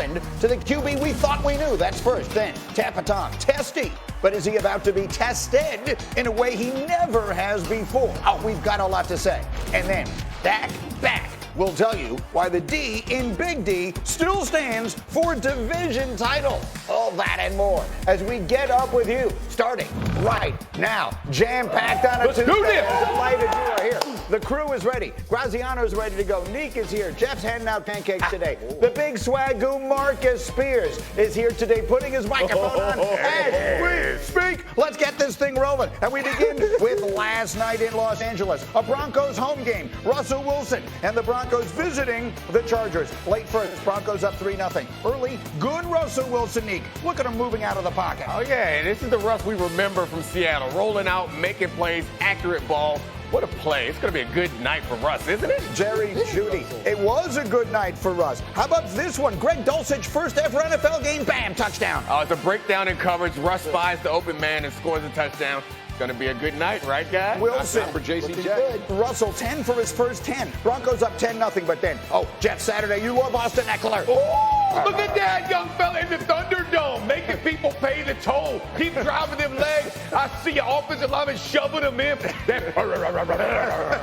happened to the QB we thought we knew? That's first. Then, Tapatong, testy. But is he about to be tested in a way he never has before? Oh, we've got a lot to say. And then, back. We'll tell you why the D in Big D still stands for division title. All that and more as we get up with you, starting right now. Jam-packed on a Tuesday. Delighted you are here. The crew is ready. Graziano's ready to go. Neek is here. Jeff's handing out pancakes today. The big swagoo Marcus Spears is here today, putting his microphone on as we speak. Let's get this thing rolling. And we begin with last night in Los Angeles. A Broncos home game. Russell Wilson and the Broncos visiting the Chargers. Late first, Broncos up 3-0. Early, good Russell Wilson, Neek. Look at him moving out of the pocket. Oh, yeah, this is the Russ we remember from Seattle. Rolling out, making plays, accurate ball. What a play. It's going to be a good night for Russ, isn't it? Jerry Jeudy. It was a good night for Russ. How about this one? Greg Dulcich, first ever NFL game. Bam, touchdown. It's a breakdown in coverage. Russ spies the open man and scores a touchdown. Going to be a good night, right, guys? Wilson for JCJ. Russell 10 for his first 10. Broncos up 10-0, but then, Jeff Saturday, you love Austin Eckler. Oh, look at that young fella in the Thunderdome, making people pay the toll. Keep driving them legs. I see your offensive lineman shoving them in.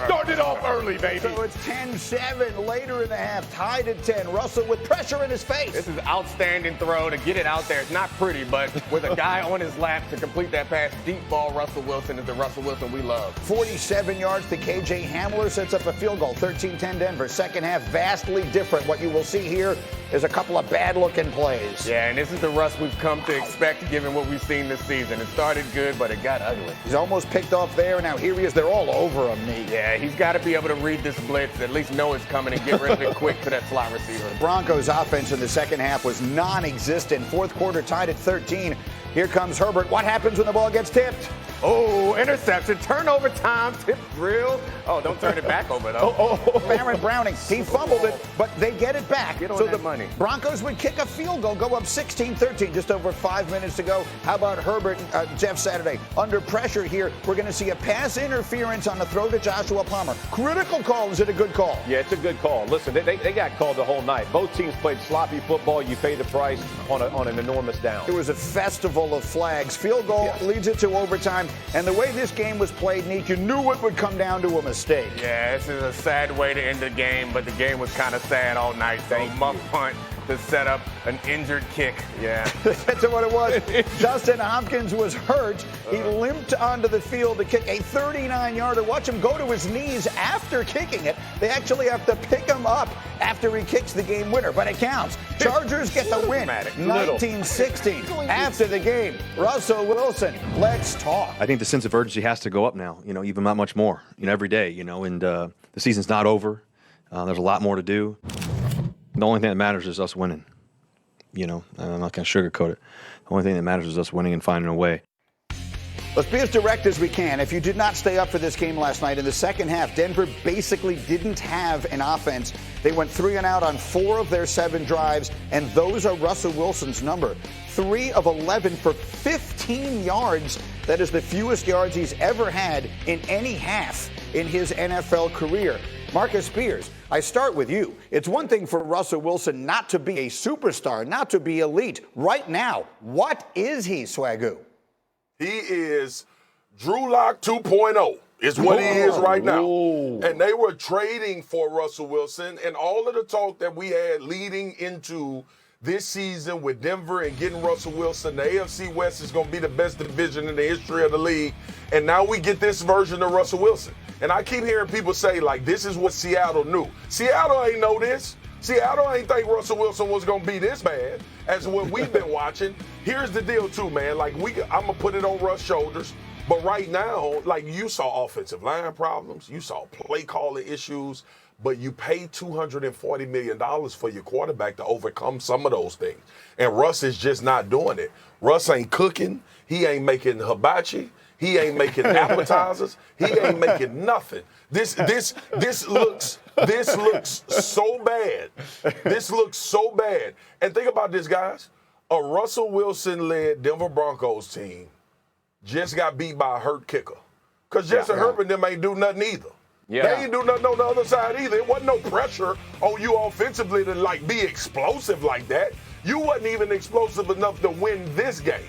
Started off early, baby. So it's 10-7 later in the half, tied at 10. Russell with pressure in his face. This is outstanding throw to get it out there. It's not pretty, but with a guy on his lap to complete that pass, deep ball, Russell Wilson is the Russell Wilson we love. 47 yards to KJ Hamler, sets up a field goal. 13-10 Denver. Second half, vastly different. What you will see here is a couple of bad-looking plays. Yeah, and this is the Russ we've come to expect given what we've seen this season. It started good, but it got ugly. He's almost picked off there. Now here he is. They're all over him, Nate. Yeah, he's got to be able to read this blitz, at least know it's coming, and get rid of it quick to that slot receiver. The Broncos' offense in the second half was non-existent. Fourth quarter tied at 13. Here comes Herbert. What happens when the ball gets tipped? Oh, interception, turnover time, tip drill. Oh, don't turn it back over, though. Baron Browning, he fumbled it, but they get it back. Get on so that the money. Broncos would kick a field goal, go up 16-13, just over 5 minutes to go. How about Herbert, Jeff Saturday? Under pressure here, we're going to see a pass interference on the throw to Joshua Palmer. Critical call. Is it a good call? Yeah, it's a good call. Listen, they got called the whole night. Both teams played sloppy football. You pay the price on an enormous down. It was a festival of flags. Field goal leads it to overtime. And the way this game was played, Neek, you knew it would come down to a mistake. Yeah, this is a sad way to end the game, but the game was kind of sad all night. So muff punt to set up an injured kick. Yeah. That's what it was. Dustin Hopkins was hurt. He limped onto the field to kick a 39-yarder. Watch him go to his knees after kicking it. They actually have to pick him up after he kicks the game winner, but it counts. Chargers get the win, 19-16. After the game, Russell Wilson, let's talk. I think the sense of urgency has to go up now, even that much more, every day, and the season's not over. There's a lot more to do. The only thing that matters is us winning. I'm not going to sugarcoat it. The only thing that matters is us winning and finding a way. Let's be as direct as we can. If you did not stay up for this game last night, in the second half, Denver basically didn't have an offense. They went 3 and out on 4 of their 7 drives, and those are Russell Wilson's number. 3 of 11 for 15 yards. That is the fewest yards he's ever had in any half in his NFL career. Marcus Spears, I start with you. It's one thing for Russell Wilson not to be a superstar, not to be elite. Right now, what is he, Swagoo? He is Drew Lock 2.0 is what he is right now. And they were trading for Russell Wilson, and all of the talk that we had leading into this season with Denver and getting Russell Wilson, the AFC West is going to be the best division in the history of the league. And now we get this version of Russell Wilson. And I keep hearing people say, this is what Seattle knew. Seattle ain't know this. Seattle ain't think Russell Wilson was going to be this bad as what we've been watching. Here's the deal, too, man. I'm going to put it on Russ' shoulders. But right now, you saw offensive line problems. You saw play calling issues. But you paid $240 million for your quarterback to overcome some of those things. And Russ is just not doing it. Russ ain't cooking. He ain't making hibachi. He ain't making appetizers. He ain't making nothing. This looks so bad. This looks so bad. And think about this, guys. A Russell Wilson-led Denver Broncos team just got beat by a hurt kicker. Because Justin Herbert and them ain't do nothing either. Yeah. They ain't do nothing on the other side either. It wasn't no pressure on you offensively to be explosive like that. You wasn't even explosive enough to win this game.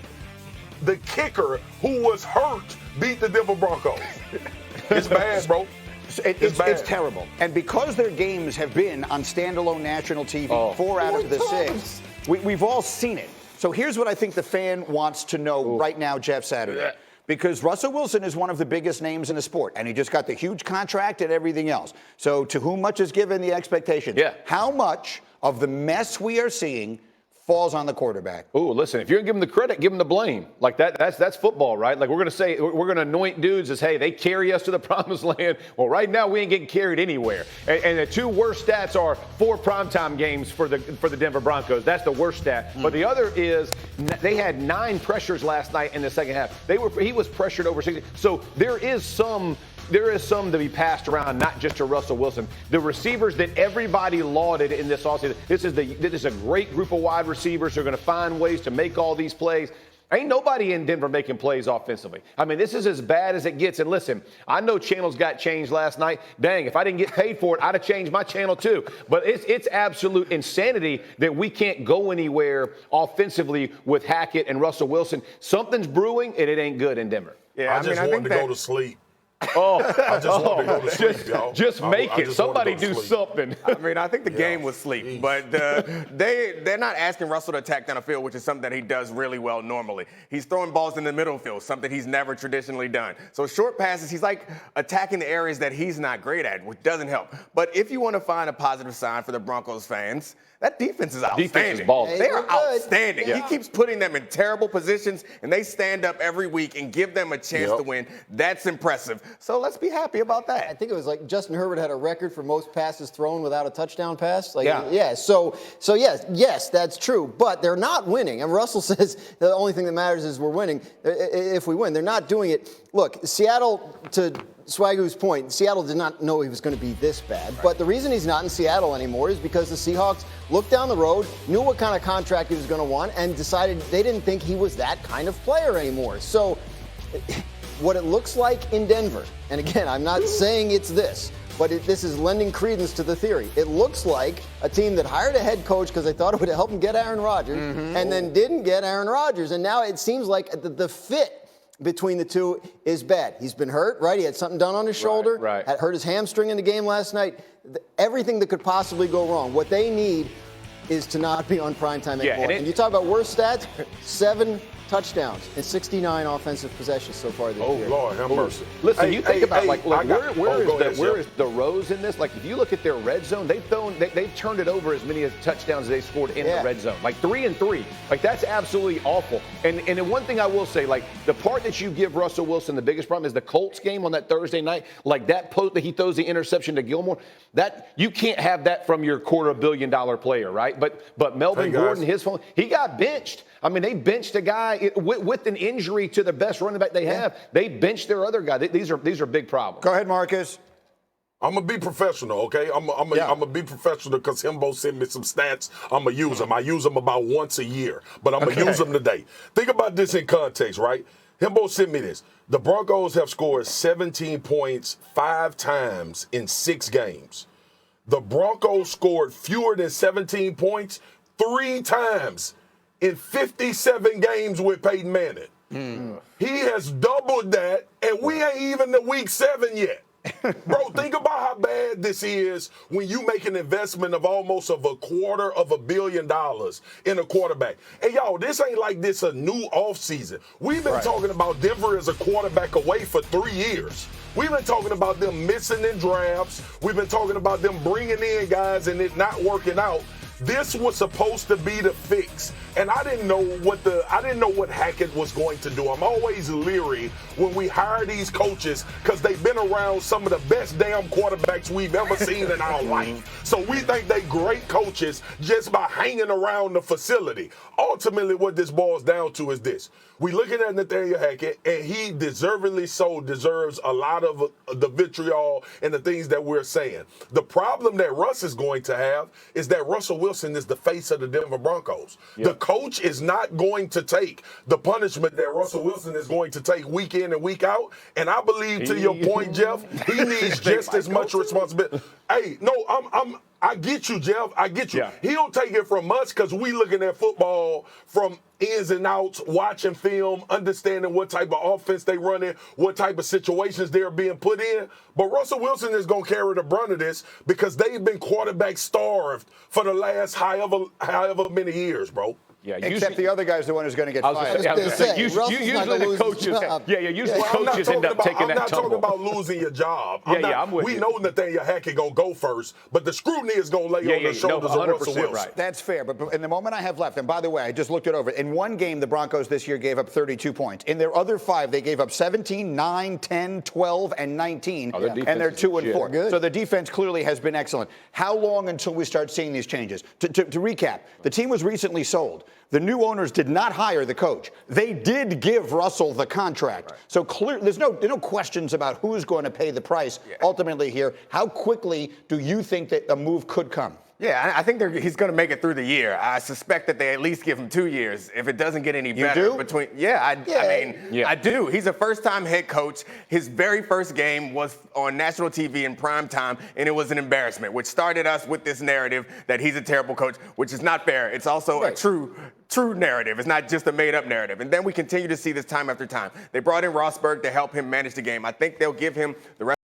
The kicker, who was hurt, beat the Denver Broncos. It's bad, bro. It's terrible. And because their games have been on standalone national TV 4 out of the 6, we've all seen it. So here's what I think the fan wants to know right now, Jeff Saturday. Because Russell Wilson is one of the biggest names in the sport, and he just got the huge contract and everything else. So to whom much is given, the expectation. Yeah. How much of the mess we are seeing falls on the quarterback? Ooh, listen, if you're going to give him the credit, give him the blame. Like that's football, right? Like we're going to anoint dudes as, hey, they carry us to the promised land. Well, right now we ain't getting carried anywhere. And the two worst stats are 4 primetime games for the Denver Broncos. That's the worst stat. But the other is they had 9 pressures last night in the second half. He was pressured over 60. So there is some to be passed around, not just to Russell Wilson. The receivers that everybody lauded in this offseason, this is a great group of wide receivers who are going to find ways to make all these plays. Ain't nobody in Denver making plays offensively. I mean, this is as bad as it gets. And listen, I know channels got changed last night. Dang, if I didn't get paid for it, I'd have changed my channel too. But it's absolute insanity that we can't go anywhere offensively with Hackett and Russell Wilson. Something's brewing, and it ain't good in Denver. Yeah, I just wanted to go to sleep. I just want to go to sleep, y'all. Just make it. Somebody do something. I mean, I think the game was sleep, but they're not asking Russell to attack down the field, which is something that he does really well normally. He's throwing balls in the middle field, something he's never traditionally done. So short passes, he's like attacking the areas that he's not great at, which doesn't help. But if you want to find a positive sign for the Broncos fans, that defense is outstanding. Defense is balling. They are outstanding. He keeps putting them in terrible positions, and they stand up every week and give them a chance to win. That's impressive. So let's be happy about that. I think it was like Justin Herbert had a record for most passes thrown without a touchdown pass. So yes, that's true. But they're not winning. And Russell says the only thing that matters is we're winning. If we win, they're not doing it. Look, Seattle, to Swagu's point, Seattle did not know he was going to be this bad. Right. But the reason he's not in Seattle anymore is because the Seahawks looked down the road, knew what kind of contract he was going to want, and decided they didn't think he was that kind of player anymore. So what it looks like in Denver, and again, I'm not saying it's this, but this is lending credence to the theory. It looks like a team that hired a head coach because they thought it would help him get Aaron Rodgers, and then didn't get Aaron Rodgers. And now it seems like the fit between the two is bad. He's been hurt, right? He had something done on his shoulder. Had hurt his hamstring in the game last night. Everything that could possibly go wrong. What they need is to not be on primetime anymore. And you talk about worst stats, 7 touchdowns and 69 offensive possessions so far this year. Oh, Lord, have mercy. Listen, you think about where is the Rose in this? Like, if you look at their red zone, they've turned it over as many touchdowns as they scored in the red zone. Like 3 and 3. Like, that's absolutely awful. And the one thing I will say, like, the part that you give Russell Wilson the biggest problem is the Colts game on that Thursday night. Like, that post that he throws the interception to Gilmore, that you can't have that from your $250 million player, right? But Melvin Gordon, his phone, he got benched. I mean, they benched a guy with an injury to the best running back they have. They benched their other guy. These are big problems. Go ahead, Marcus. I'm going to be professional, okay? I'm going to be professional because Himbo sent me some stats. I'm going to use them. I use them about once a year, but I'm going to use them today. Think about this in context, right? Himbo sent me this. The Broncos have scored 17 points 5 times in 6 games. The Broncos scored fewer than 17 points 3 times in 57 games with Peyton Manning. He has doubled that, and we ain't even to week 7 yet. Bro, think about how bad this is when you make an investment of almost of $250 million in a quarterback. And y'all, this ain't like this a new offseason. We've been talking about Denver as a quarterback away for 3 years. We've been talking about them missing in drafts. We've been talking about them bringing in guys and it not working out. This was supposed to be the fix. And I didn't know what Hackett was going to do. I'm always leery when we hire these coaches because they've been around some of the best damn quarterbacks we've ever seen in our life. So we think they great coaches just by hanging around the facility. Ultimately, what this boils down to is this. We looking at Nathaniel Hackett, and he deservedly so deserves a lot of the vitriol and the things that we're saying. The problem that Russ is going to have is that Russell Wilson is the face of the Denver Broncos. The coach is not going to take the punishment that Russell Wilson is going to take week in and week out. And I believe, to your point, Jeff, he needs just as much responsibility. Hey, no, I get you, Jeff. I get you. Yeah. He'll take it from us because we looking at football from ins and outs, watching film, understanding what type of offense they run in, what type of situations they're being put in. But Russell Wilson is going to carry the brunt of this because they've been quarterback starved for the last however many years, bro. Yeah, Except the other guy's the one who's going to get fired. Usually the coaches, usually the coaches end up taking that tumble. I'm not talking about losing your job. I'm with you. We know Nathaniel Hackett going to go first, but the scrutiny is going to lay on the shoulders of Russell Wilson. Right. That's fair, but in the moment I have left, and by the way, I just looked it over. In one game, the Broncos this year gave up 32 points. In their other 5, they gave up 17, 9, 10, 12, and 19, and they're 2-4. Good. So the defense clearly has been excellent. How long until we start seeing these changes? To recap, the team was recently sold. The new owners did not hire the coach. They did give Russell the contract. Right. So there's no questions about who's going to pay the price ultimately here. How quickly do you think that a move could come? Yeah, I think he's going to make it through the year. I suspect that they at least give him 2 years. If it doesn't get any better between, I do. He's a first-time head coach. His very first game was on national TV in prime time, and it was an embarrassment, which started us with this narrative that he's a terrible coach, which is not fair. It's also a true narrative. It's not just a made-up narrative. And then we continue to see this time after time. They brought in Rosberg to help him manage the game. I think they'll give him the rest.